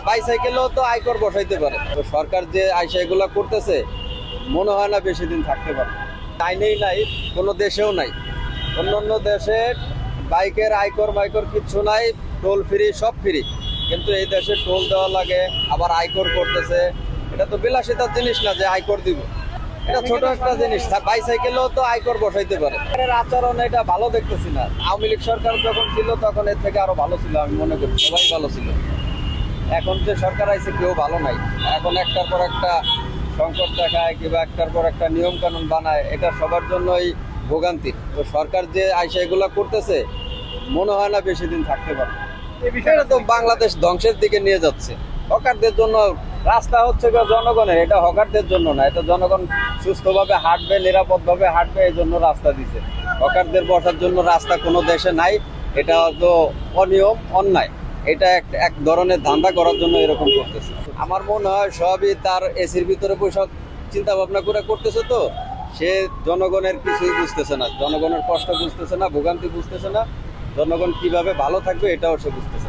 বাইসাইকেলেও তো আয়কর বসাইতে পারে। তো সরকার যে আইসা এগুলো করতেছে মনে হয় না বেশি দিন থাকতে পারে। আইনেই নাই, কোনো দেশেও নাই। অন্যান্য দেশে বাইকের আয়কর মাইকর কিচ্ছু নাই, টোল ফ্রি, সব ফ্রি। কিন্তু এই দেশে টোল দেওয়া লাগে, আবার আয়কর করতেছে। এটা তো বিলাসিতার জিনিস না যে আয়কর দিব। এটা ছোট একটা জিনিস, বাইসাইকেলেও তো আয়কর বসাইতে পারে। এর আচরণ এটা ভালো দেখতেছি না। আওয়ামী লীগ সরকার যখন ছিল তখন এর থেকে আরো ভালো ছিল, আমি মনে করি সবাই ভালো ছিল। এখন যে সরকার আইছে কেউ ভালো নাই। এখন একটার পর একটা সংকট দেখায় কিংবা একটার পর একটা নিয়ম কানুন বানায়, এটা সবার জন্যই ভোগান্তি। তো সরকার যে আইসা এগুলো করতেছে মনে হয় না বেশি দিন থাকতে পারে। এই বিষয়টা তো বাংলাদেশ ধ্বংসের দিকে নিয়ে যাচ্ছে। হকারদের জন্য রাস্তা হচ্ছে জনগণের, এটা হকারদের জন্য না। এটা জনগণ সুস্থভাবে হাঁটবে, নিরাপদভাবে হাঁটবে, এই জন্য রাস্তা দিছে। হকারদের বসার জন্য রাস্তা কোনো দেশে নাই। এটা তো অনিয়ম, অন্যায়। এটা এক ধরনের ধান্দা করার জন্য এরকম করতেছে। আমার মনে হয় সবই তার এসির ভিতরে বসে চিন্তা ভাবনা করে করতেছে। তো সে জনগণের কিছুই বুঝতেছে না, জনগণের কষ্ট বুঝতেছে না, ভোগান্তি বুঝতেছে না, জনগণ কিভাবে ভালো থাকবে এটাও সে বুঝতেছে না।